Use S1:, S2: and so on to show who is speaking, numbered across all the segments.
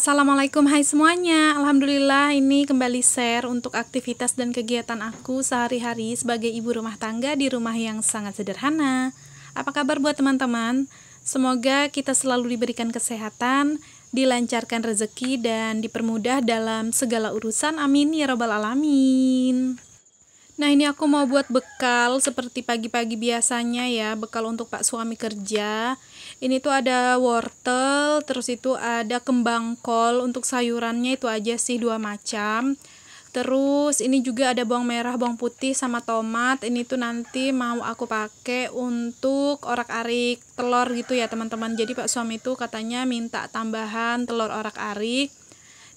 S1: Assalamualaikum, hai semuanya. Alhamdulillah ini kembali share untuk aktivitas dan kegiatan aku sehari-hari sebagai ibu rumah tangga di rumah yang sangat sederhana. Apa kabar buat teman-teman? Semoga kita selalu diberikan kesehatan, dilancarkan rezeki, dan dipermudah dalam segala urusan. Amin ya robbal alamin. Nah, ini aku mau buat bekal seperti pagi-pagi biasanya ya, bekal untuk Pak suami kerja. Ini tuh ada wortel, terus itu ada kembang kol, untuk sayurannya itu aja sih 2 macam. Terus ini juga ada bawang merah, bawang putih sama tomat. Ini tuh nanti mau aku pakai untuk orak-arik telur gitu ya, teman-teman. Jadi Pak suami tuh katanya minta tambahan telur orak-arik.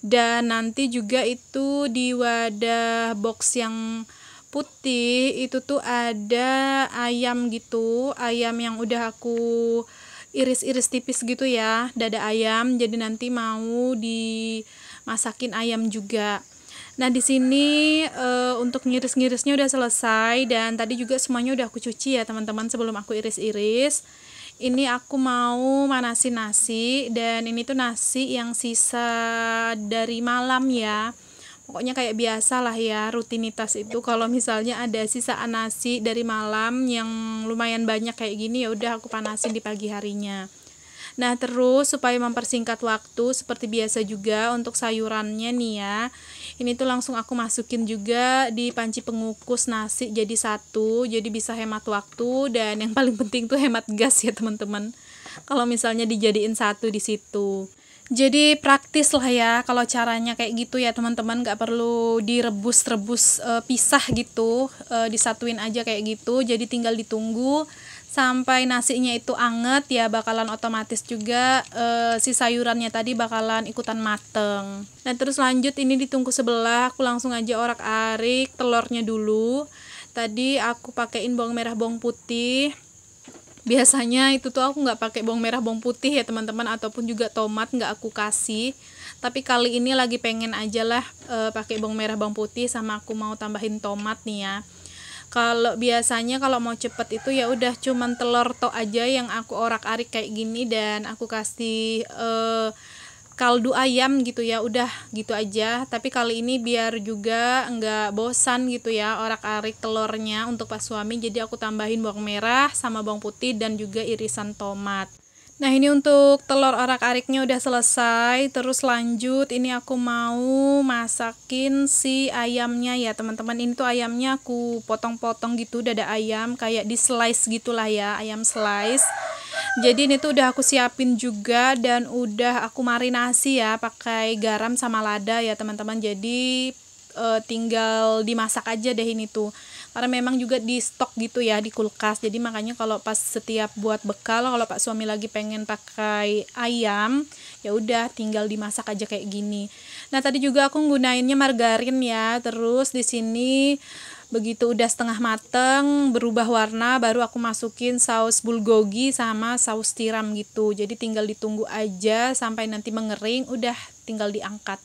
S1: Dan nanti juga itu di wadah box yang putih itu tuh ada ayam gitu, ayam yang udah aku iris-iris tipis gitu ya, dada ayam. Jadi nanti mau dimasakin ayam juga. Nah, di sini untuk ngiris-ngirisnya udah selesai, dan tadi juga semuanya udah aku cuci ya teman-teman sebelum aku iris-iris. Ini aku mau manasin nasi, dan ini tuh nasi yang sisa dari malam ya. Pokoknya kayak biasa lah ya, rutinitas itu kalau misalnya ada sisaan nasi dari malam yang lumayan banyak kayak gini, ya udah aku panasin di pagi harinya. Nah, terus supaya mempersingkat waktu seperti biasa juga untuk sayurannya nih ya. Ini tuh langsung aku masukin juga di panci pengukus nasi jadi satu, jadi bisa hemat waktu, dan yang paling penting tuh hemat gas ya teman-teman. Kalau misalnya dijadiin satu di situ. Jadi praktis lah ya kalau caranya kayak gitu ya teman-teman, nggak perlu direbus-rebus pisah gitu, disatuin aja kayak gitu. Jadi tinggal ditunggu sampai nasinya itu anget ya, bakalan otomatis juga si sayurannya tadi bakalan ikutan mateng. Nah, terus lanjut ini ditunggu sebelah, aku langsung aja orak-arik telurnya dulu. Tadi aku pakein bawang merah, bawang putih. Biasanya itu tuh aku nggak pakai bawang merah, bawang putih ya teman-teman, ataupun juga tomat nggak aku kasih. Tapi kali ini lagi pengen aja lah pakai bawang merah, bawang putih, sama aku mau tambahin tomat nih ya. Kalau biasanya kalau mau cepet itu ya udah cuman telur tok aja yang aku orak-arik kayak gini, dan aku kasih kaldu ayam gitu ya, udah gitu aja. Tapi kali ini biar juga nggak bosan gitu ya orak-arik telurnya untuk Pak suami, jadi aku tambahin bawang merah sama bawang putih dan juga irisan tomat. Nah, ini untuk telur orak-ariknya udah selesai. Terus lanjut ini aku mau masakin si ayamnya ya teman-teman. Ini tuh ayamnya aku potong-potong gitu, dada ayam kayak di slice gitulah ya, ayam slice. Jadi ini tuh udah aku siapin juga, dan udah aku marinasi ya pakai garam sama lada ya teman-teman. Jadi tinggal dimasak aja deh ini tuh, karena memang juga di stok gitu ya di kulkas. Jadi makanya kalau pas setiap buat bekal, kalau Pak suami lagi pengen pakai ayam, ya udah tinggal dimasak aja kayak gini. Nah, tadi juga aku nggunainnya margarin ya. Terus di sini begitu udah setengah mateng berubah warna, baru aku masukin saus bulgogi sama saus tiram gitu. Jadi tinggal ditunggu aja sampai nanti mengering, udah tinggal diangkat.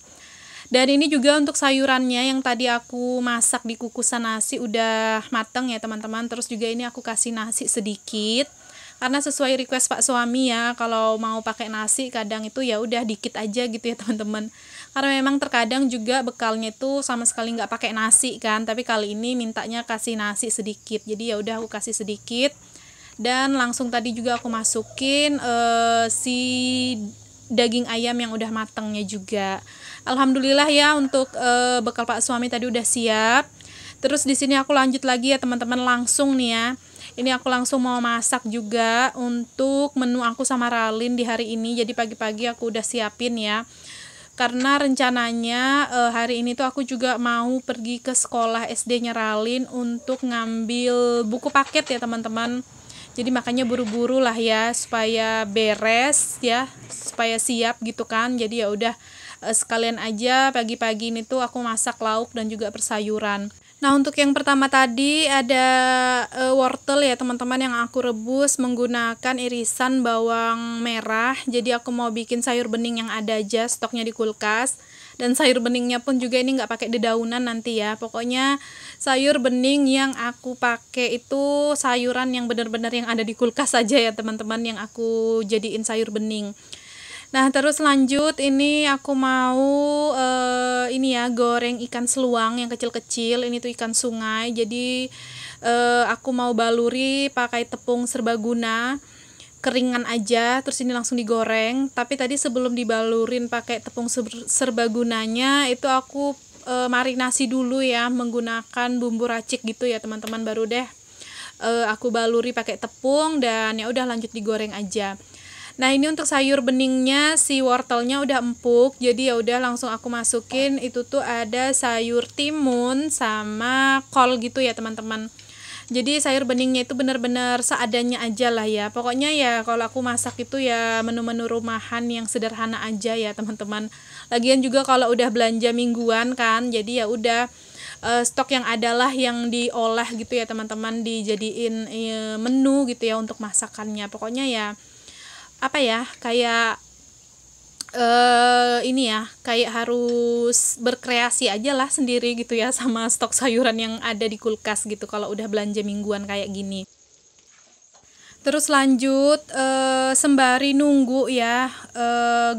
S1: Dan ini juga untuk sayurannya yang tadi aku masak di kukusan nasi udah mateng ya teman-teman. Terus juga ini aku kasih nasi sedikit, karena sesuai request Pak suami ya, kalau mau pakai nasi kadang itu ya udah dikit aja gitu ya teman-teman. Karena memang terkadang juga bekalnya itu sama sekali nggak pakai nasi kan, tapi kali ini mintanya kasih nasi sedikit, jadi ya udah aku kasih sedikit. Dan langsung tadi juga aku masukin si daging ayam yang udah matangnya juga. Alhamdulillah ya untuk bekal Pak suami tadi udah siap. Terus di sini aku lanjut lagi ya teman-teman, langsung nih ya. Ini aku langsung mau masak juga untuk menu aku sama Ralin di hari ini. Jadi pagi-pagi aku udah siapin ya. Karena rencananya hari ini tuh aku juga mau pergi ke sekolah SD-nya Ralin untuk ngambil buku paket ya teman-teman. Jadi makanya buru-buru lah ya supaya beres ya, supaya siap gitu kan. Jadi ya udah sekalian aja pagi-pagi ini tuh aku masak lauk dan juga persayuran. Nah, untuk yang pertama tadi ada wortel ya teman-teman, yang aku rebus menggunakan irisan bawang merah. Jadi aku mau bikin sayur bening yang ada aja stoknya di kulkas. Dan sayur beningnya pun juga ini nggak pakai dedaunan nanti ya. Pokoknya sayur bening yang aku pakai itu sayuran yang benar-benar yang ada di kulkas saja ya teman-teman, yang aku jadiin sayur bening. Nah, terus lanjut ini aku mau ini ya goreng ikan seluang yang kecil-kecil. Ini tuh ikan sungai. Jadi aku mau baluri pakai tepung serbaguna keringan aja, terus ini langsung digoreng. Tapi tadi sebelum dibalurin pakai tepung serbagunanya itu aku marinasi dulu ya menggunakan bumbu racik gitu ya teman-teman, baru deh aku baluri pakai tepung dan ya udah lanjut digoreng aja. Nah, ini untuk sayur beningnya, si wortelnya udah empuk, jadi ya udah langsung aku masukin. Itu tuh ada sayur timun sama kol gitu ya teman-teman. Jadi sayur beningnya itu benar-benar seadanya aja lah ya. Pokoknya ya kalau aku masak itu ya menu-menu rumahan yang sederhana aja ya teman-teman. Lagian juga kalau udah belanja mingguan kan, jadi ya udah stok yang adalah yang diolah gitu ya teman-teman, dijadiin menu gitu ya untuk masakannya. Pokoknya ya apa ya, kayak ini ya, kayak harus berkreasi aja lah sendiri gitu ya sama stok sayuran yang ada di kulkas gitu kalau udah belanja mingguan kayak gini. Terus lanjut sembari nunggu ya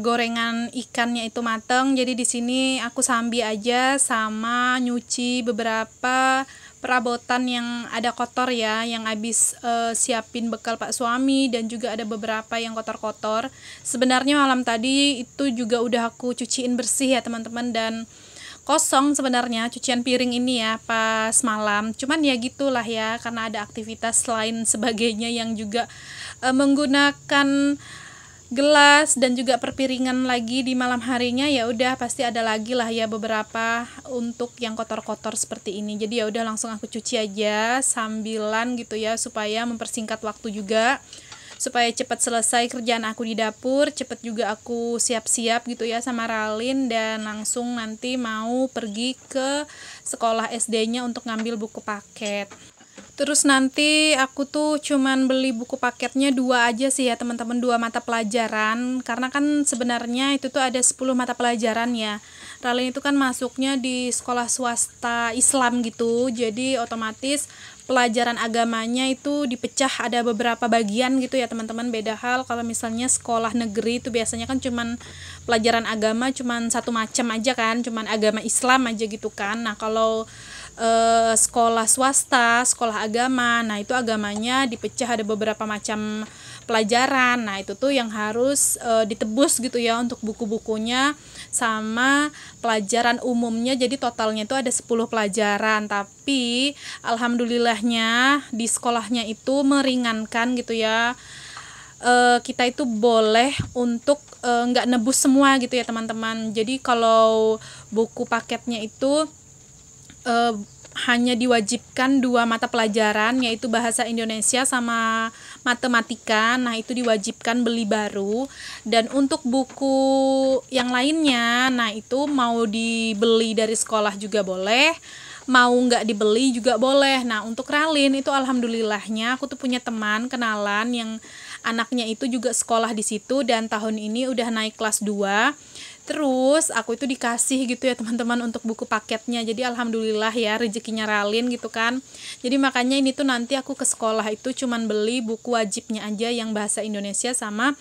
S1: gorengan ikannya itu mateng. Jadi di sini aku sambi aja sama nyuci beberapa perabotan yang ada kotor ya, yang habis siapin bekal Pak suami, dan juga ada beberapa yang kotor-kotor. Sebenarnya malam tadi itu juga udah aku cuciin bersih ya teman-teman, dan kosong sebenarnya cucian piring ini ya pas malam. Cuman ya gitulah ya, karena ada aktivitas lain sebagainya yang juga menggunakan gelas dan juga perpiringan lagi di malam harinya, ya udah pasti ada lagi lah ya beberapa untuk yang kotor-kotor seperti ini. Jadi ya udah langsung aku cuci aja sambilan gitu ya, supaya mempersingkat waktu juga, supaya cepat selesai kerjaan aku di dapur, cepat juga aku siap-siap gitu ya sama Ralin, dan langsung nanti mau pergi ke sekolah SD-nya untuk ngambil buku paket. Terus nanti aku tuh cuman beli buku paketnya 2 aja sih ya teman-teman, 2 mata pelajaran, karena kan sebenarnya itu tuh ada 10 mata pelajaran ya. Ralin itu kan masuknya di sekolah swasta Islam gitu, jadi otomatis pelajaran agamanya itu dipecah ada beberapa bagian gitu ya teman-teman. Beda hal kalau misalnya sekolah negeri itu biasanya kan cuman pelajaran agama cuman satu macam aja kan, cuman agama Islam aja gitu kan. Nah, kalau sekolah swasta, sekolah agama, nah itu agamanya dipecah ada beberapa macam pelajaran. Nah, itu tuh yang harus ditebus gitu ya untuk buku-bukunya sama pelajaran umumnya. Jadi totalnya itu ada 10 pelajaran, tapi alhamdulillahnya di sekolahnya itu meringankan gitu ya. Kita itu boleh untuk nggak nebus semua gitu ya teman-teman. Jadi kalau buku paketnya itu hanya diwajibkan 2 mata pelajaran, yaitu bahasa Indonesia sama matematika. Nah, itu diwajibkan beli baru. Dan untuk buku yang lainnya, nah itu mau dibeli dari sekolah juga boleh, mau nggak dibeli juga boleh. Nah, untuk Ralin itu alhamdulillahnya aku tuh punya teman kenalan yang anaknya itu juga sekolah di situ, dan tahun ini udah naik kelas 2. Terus aku itu dikasih gitu ya teman-teman untuk buku paketnya. Jadi alhamdulillah ya rezekinya Ralin gitu kan. Jadi makanya ini tuh nanti aku ke sekolah itu cuman beli buku wajibnya aja yang bahasa Indonesia sama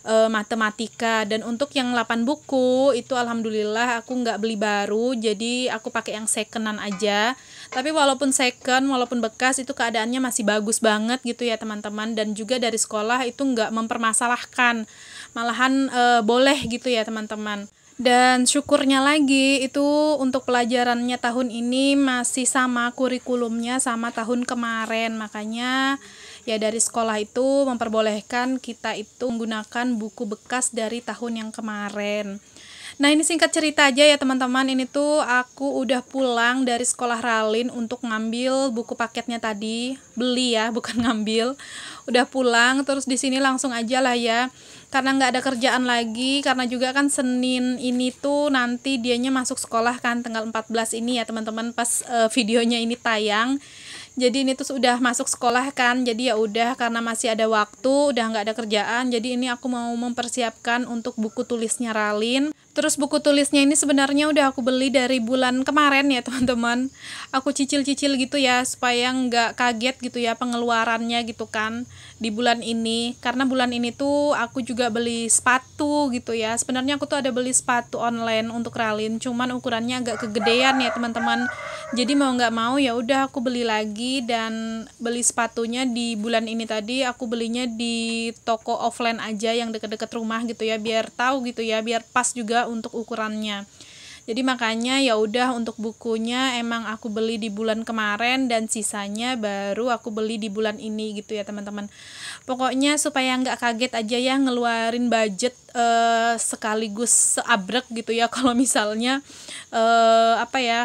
S1: matematika. Dan untuk yang 8 buku itu alhamdulillah aku nggak beli baru, jadi aku pakai yang secondan aja. Tapi walaupun second, walaupun bekas, itu keadaannya masih bagus banget gitu ya teman-teman. Dan juga dari sekolah itu nggak mempermasalahkan, malahan boleh gitu ya teman-teman. Dan syukurnya lagi itu untuk pelajarannya tahun ini masih sama kurikulumnya sama tahun kemarin. Makanya ya dari sekolah itu memperbolehkan kita itu menggunakan buku bekas dari tahun yang kemarin. Nah, ini singkat cerita aja ya teman-teman. Ini tuh aku udah pulang dari sekolah Ralin untuk ngambil buku paketnya tadi. Beli ya, bukan ngambil. Udah pulang, terus di sini langsung aja lah ya. Karena nggak ada kerjaan lagi, karena juga kan Senin ini tuh nanti dianya masuk sekolah kan tanggal 14 ini ya teman-teman, pas videonya ini tayang. Jadi ini tuh udah masuk sekolah kan, jadi ya udah karena masih ada waktu, udah nggak ada kerjaan, jadi ini aku mau mempersiapkan untuk buku tulisnya Ralin. Terus buku tulisnya ini sebenarnya udah aku beli dari bulan kemarin ya teman-teman. Aku cicil-cicil gitu ya supaya nggak kaget gitu ya pengeluarannya gitu kan di bulan ini. Karena bulan ini tuh aku juga beli sepatu gitu ya. Sebenarnya aku tuh ada beli sepatu online untuk Ralin, cuman ukurannya agak kegedean ya teman-teman. Jadi mau nggak mau ya udah aku beli lagi, dan beli sepatunya di bulan ini tadi aku belinya di toko offline aja yang deket-deket rumah gitu ya, biar tahu gitu ya, biar pas juga untuk ukurannya. Jadi makanya ya udah untuk bukunya emang aku beli di bulan kemarin dan sisanya baru aku beli di bulan ini gitu ya teman-teman. Pokoknya supaya nggak kaget aja ya ngeluarin budget sekaligus seabrek gitu ya kalau misalnya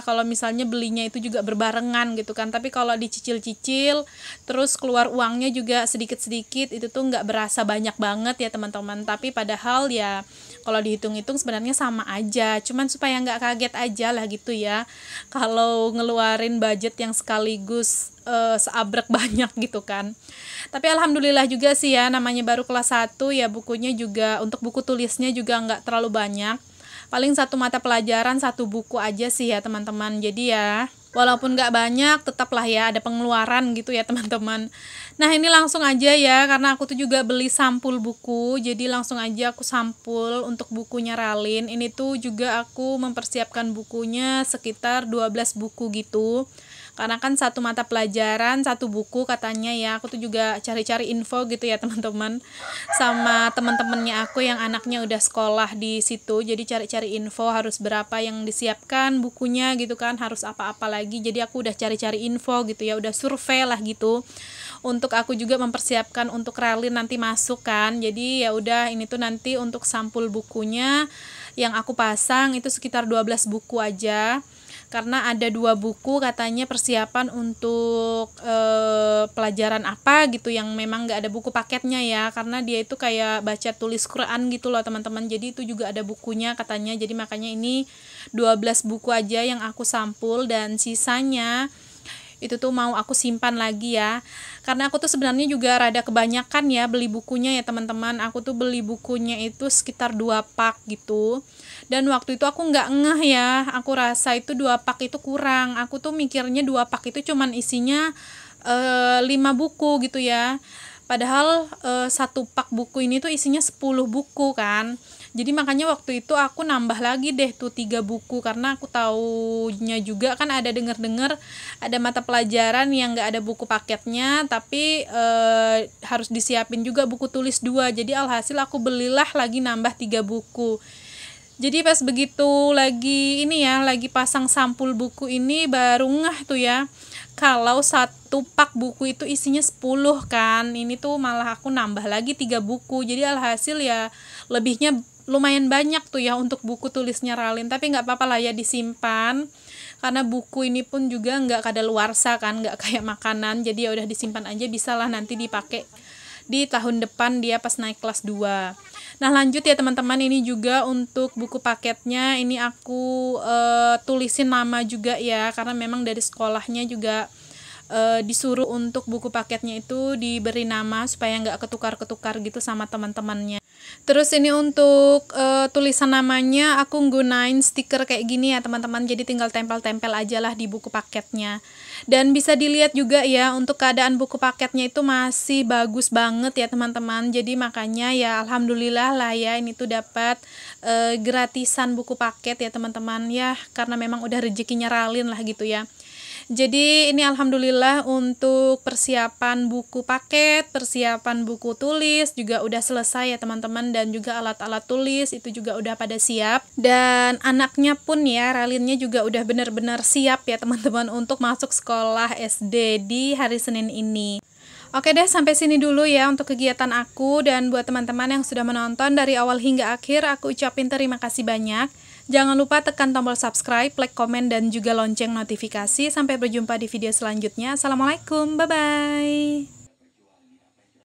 S1: kalau misalnya belinya itu juga berbarengan gitu kan. Tapi kalau dicicil-cicil terus keluar uangnya juga sedikit-sedikit, itu tuh nggak berasa banyak banget ya teman-teman. Tapi padahal ya kalau dihitung-hitung sebenarnya sama aja, cuman supaya nggak kaget aja lah gitu ya kalau ngeluarin budget yang sekaligus seabrek banyak gitu kan. Tapi alhamdulillah juga sih ya, namanya baru kelas 1 ya, bukunya juga untuk buku tulisnya juga nggak terlalu banyak, paling satu mata pelajaran satu buku aja sih ya teman-teman. Jadi ya walaupun nggak banyak tetaplah ya ada pengeluaran gitu ya teman-teman. Nah ini langsung aja ya, karena aku tuh juga beli sampul buku, jadi langsung aja aku sampul untuk bukunya Ralin. Ini tuh juga aku mempersiapkan bukunya sekitar 12 buku gitu, karena kan satu mata pelajaran satu buku katanya ya. Aku tuh juga cari-cari info gitu ya teman-teman, sama teman-temannya aku yang anaknya udah sekolah di situ. Jadi cari-cari info harus berapa yang disiapkan bukunya gitu kan, harus apa-apa lagi. Jadi aku udah cari-cari info gitu ya, udah survei lah gitu. Untuk aku juga mempersiapkan untuk Ralin nanti masuk kan. Jadi ya udah ini tuh nanti untuk sampul bukunya yang aku pasang itu sekitar 12 buku aja. Karena ada 2 buku katanya persiapan untuk pelajaran apa gitu yang memang nggak ada buku paketnya ya, karena dia itu kayak baca tulis Quran gitu loh teman-teman. Jadi itu juga ada bukunya katanya. Jadi makanya ini 12 buku aja yang aku sampul, dan sisanya itu tuh mau aku simpan lagi ya, karena aku tuh sebenarnya juga rada kebanyakan ya beli bukunya ya teman-teman. Aku tuh beli bukunya itu sekitar 2 pak gitu, dan waktu itu aku nggak ngeh ya, aku rasa itu 2 pak itu kurang. Aku tuh mikirnya 2 pak itu cuman isinya 5 buku gitu ya, padahal 1 pak buku ini tuh isinya 10 buku kan. Jadi makanya waktu itu aku nambah lagi deh tuh 3 buku, karena aku taunya juga kan ada dengar-dengar ada mata pelajaran yang nggak ada buku paketnya, tapi harus disiapin juga buku tulis 2. Jadi alhasil aku belilah lagi nambah 3 buku. Jadi pas begitu lagi ini ya, lagi pasang sampul buku ini baru ngeh tuh ya, kalau 1 pak buku itu isinya 10 kan. Ini tuh malah aku nambah lagi 3 buku. Jadi alhasil ya lebihnya lumayan banyak tuh ya untuk buku tulisnya Ralin. Tapi nggak apa-apa lah ya, disimpan, karena buku ini pun juga nggak kadaluarsa kan, nggak kayak makanan. Jadi ya udah disimpan aja, bisalah nanti dipakai di tahun depan dia pas naik kelas 2. Nah lanjut ya teman-teman, ini juga untuk buku paketnya ini aku tulisin nama juga ya, karena memang dari sekolahnya juga disuruh untuk buku paketnya itu diberi nama supaya nggak ketukar-ketukar gitu sama teman-temannya. Terus ini untuk tulisan namanya aku nggunain stiker kayak gini ya teman-teman, jadi tinggal tempel-tempel aja lah di buku paketnya. Dan bisa dilihat juga ya untuk keadaan buku paketnya itu masih bagus banget ya teman-teman. Jadi makanya ya alhamdulillah lah ya, ini tuh dapat gratisan buku paket ya teman-teman ya, karena memang udah rezekinya Ralin lah gitu ya. Jadi ini alhamdulillah untuk persiapan buku paket, persiapan buku tulis juga udah selesai ya teman-teman, dan juga alat-alat tulis itu juga udah pada siap. Dan anaknya pun ya, Ralinnya juga udah benar-benar siap ya teman-teman untuk masuk sekolah SD di hari Senin ini. Oke deh, sampai sini dulu ya untuk kegiatan aku, dan buat teman-teman yang sudah menonton dari awal hingga akhir, aku ucapin terima kasih banyak. Jangan lupa tekan tombol subscribe, like, komen, dan juga lonceng notifikasi. Sampai berjumpa di video selanjutnya. Assalamualaikum, bye-bye.